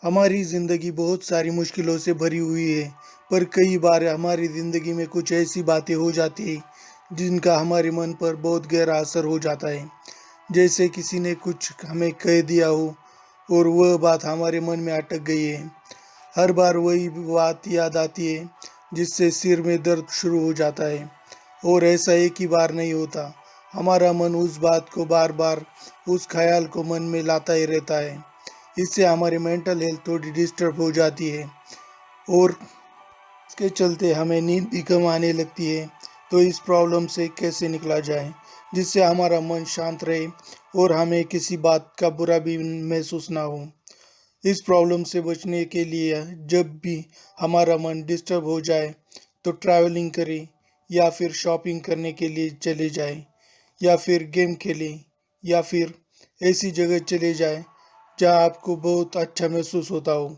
हमारी ज़िंदगी बहुत सारी मुश्किलों से भरी हुई है, पर कई बार हमारी ज़िंदगी में कुछ ऐसी बातें हो जाती हैं जिनका हमारे मन पर बहुत गहरा असर हो जाता है। जैसे किसी ने कुछ हमें कह दिया हो और वह बात हमारे मन में अटक गई है। हर बार वही बात याद आती है जिससे सिर में दर्द शुरू हो जाता है। और ऐसा एक ही बार नहीं होता, हमारा मन उस बात को बार बार, उस ख्याल को मन में लाता ही रहता है। इससे हमारी मेंटल हेल्थ थोड़ी डिस्टर्ब हो जाती है और इसके चलते हमें नींद भी कम आने लगती है। तो इस प्रॉब्लम से कैसे निकला जाए जिससे हमारा मन शांत रहे और हमें किसी बात का बुरा भी महसूस ना हो। इस प्रॉब्लम से बचने के लिए जब भी हमारा मन डिस्टर्ब हो जाए तो ट्रैवलिंग करें या फिर शॉपिंग करने के लिए चले जाए या फिर गेम खेलें या फिर ऐसी जगह चले जाएं जहां आपको बहुत अच्छा महसूस होता हो,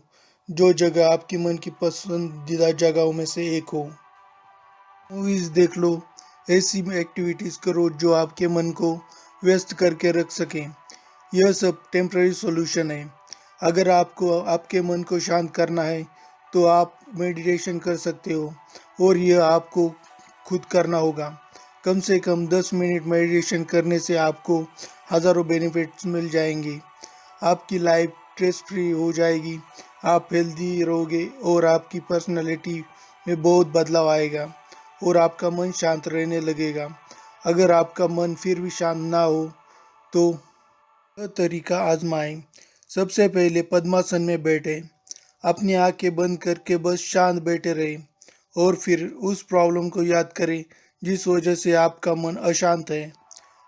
जो जगह आपकी मन की पसंदीदा जगहों में से एक हो। मूवीज देख लो, ऐसी एक्टिविटीज करो जो आपके मन को व्यस्त करके रख सकें। यह सब टेम्पररी सॉल्यूशन है। अगर आपको आपके मन को शांत करना है तो आप मेडिटेशन कर सकते हो, और यह आपको खुद करना होगा। कम से कम 10 मिनट मेडिटेशन करने से आपको हज़ारों बेनिफिट्स मिल जाएंगे। आपकी लाइफ स्ट्रेस फ्री हो जाएगी, आप हेल्दी रहोगे और आपकी पर्सनालिटी में बहुत बदलाव आएगा और आपका मन शांत रहने लगेगा। अगर आपका मन फिर भी शांत ना हो तो यह तरीका आजमाएं। सबसे पहले पद्मासन में बैठे, अपनी आंखें बंद करके बस शांत बैठे रहें और फिर उस प्रॉब्लम को याद करें जिस वजह से आपका मन अशांत है,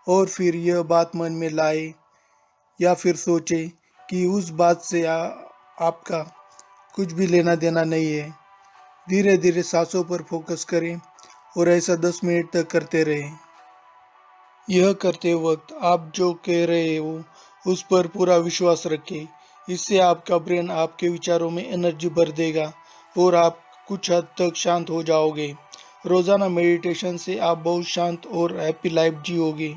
और फिर यह बात मन में लाए या फिर सोचे कि उस बात से आपका कुछ भी लेना देना नहीं है। धीरे धीरे सांसों पर फोकस करें और ऐसा 10 मिनट तक करते रहें। यह करते वक्त आप जो कह रहे हो उस पर पूरा विश्वास रखें। इससे आपका ब्रेन आपके विचारों में एनर्जी भर देगा और आप कुछ हद तक शांत हो जाओगे। रोजाना मेडिटेशन से आप बहुत शांत और हैप्पी लाइफ जियोगे।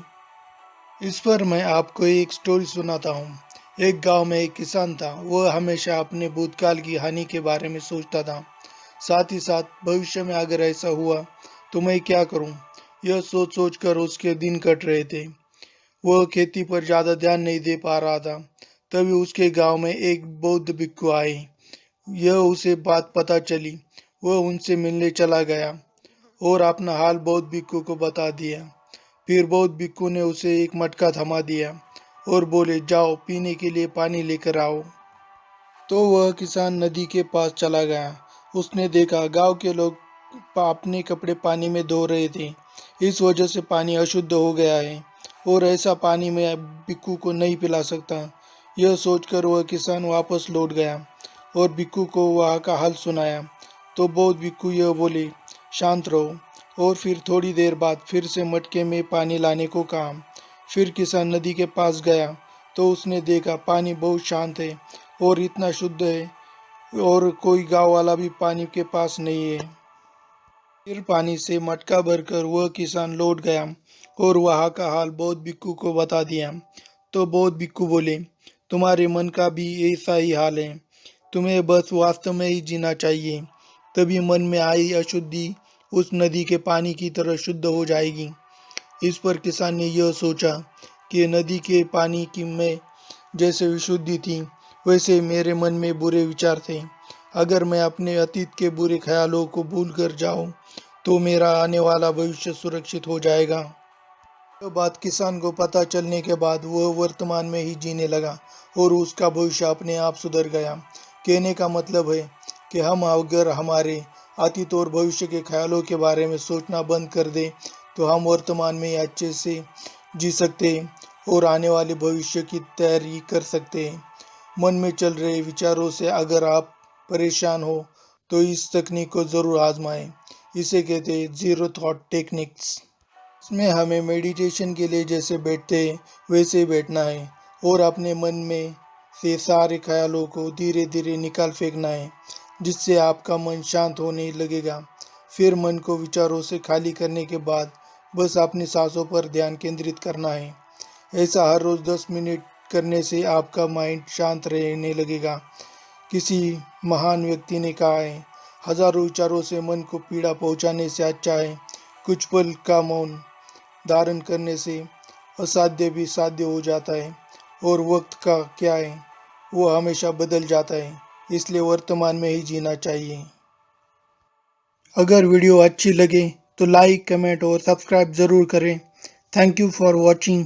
इस पर मैं आपको एक स्टोरी सुनाता हूँ। एक गांव में एक किसान था। वह हमेशा अपने भूतकाल की हानि के बारे में सोचता था, साथ ही साथ भविष्य में अगर ऐसा हुआ तो मैं क्या करूं, यह सोच सोच कर उसके दिन कट रहे थे। वह खेती पर ज्यादा ध्यान नहीं दे पा रहा था। तभी उसके गांव में एक बौद्ध भिक्षु आए। यह उसे बात पता चली। वह उनसे मिलने चला गया और अपना हाल बौद्ध भिक्षु को बता दिया। फिर बौद्ध भिक्षु ने उसे एक मटका थमा दिया और बोले, जाओ पीने के लिए पानी लेकर आओ। तो वह किसान नदी के पास चला गया। उसने देखा गांव के लोग अपने कपड़े पानी में धो रहे थे। इस वजह से पानी अशुद्ध हो गया है और ऐसा पानी मैं भिक्षु को नहीं पिला सकता। यह सोचकर वह किसान वापस लौट गया और भिक्षु को वहाँ का हाल सुनाया। तो बौद्ध भिक्षु यह बोले, शांत रहो। और फिर थोड़ी देर बाद फिर से मटके में पानी लाने को कहा। फिर किसान नदी के पास गया तो उसने देखा पानी बहुत शांत है और इतना शुद्ध है और कोई गांव वाला भी पानी के पास नहीं है। फिर पानी से मटका भरकर वह किसान लौट गया और वहाँ का हाल बौद्ध भिक्षु को बता दिया। तो बौद्ध भिक्षु बोले, तुम्हारे मन का भी ऐसा ही हाल है, तुम्हें बस वास्तव में ही जीना चाहिए, तभी मन में आई अशुद्धि उस नदी के पानी की तरह शुद्ध हो जाएगी। इस पर किसान ने यह सोचा कि नदी के पानी की में जैसे विशुद्धि थी, वैसे मेरे मन में बुरे विचार थे। अगर मैं अपने अतीत के बुरे ख्यालों को भूल कर जाऊं तो मेरा आने वाला भविष्य सुरक्षित हो जाएगा। यह बात किसान को पता चलने के बाद वह वर्तमान में ही जीने लगा और उसका भविष्य अपने आप सुधर गया। कहने का मतलब है कि हम अगर हमारे अतीत और भविष्य के ख्यालों के बारे में सोचना बंद कर दें तो हम वर्तमान में ही अच्छे से जी सकते हैं और आने वाले भविष्य की तैयारी कर सकते हैं। मन में चल रहे विचारों से अगर आप परेशान हो तो इस तकनीक को ज़रूर आजमाएं। इसे कहते हैं जीरो थॉट टेक्निक्स। इसमें हमें मेडिटेशन के लिए जैसे बैठते हैं वैसे ही बैठना है और अपने मन में से सारे ख्यालों को धीरे धीरे निकाल फेंकना है, जिससे आपका मन शांत होने लगेगा। फिर मन को विचारों से खाली करने के बाद बस अपनी सांसों पर ध्यान केंद्रित करना है। ऐसा हर रोज 10 मिनट करने से आपका माइंड शांत रहने लगेगा। किसी महान व्यक्ति ने कहा है, हजारों विचारों से मन को पीड़ा पहुंचाने से अच्छा है कुछ पल का मौन धारण करने से असाध्य भी साध्य हो जाता है। और वक्त का क्या है, वो हमेशा बदल जाता है, इसलिए वर्तमान में ही जीना चाहिए। अगर वीडियो अच्छी लगे तो लाइक, कमेंट और सब्सक्राइब ज़रूर करें। Thank you for watching.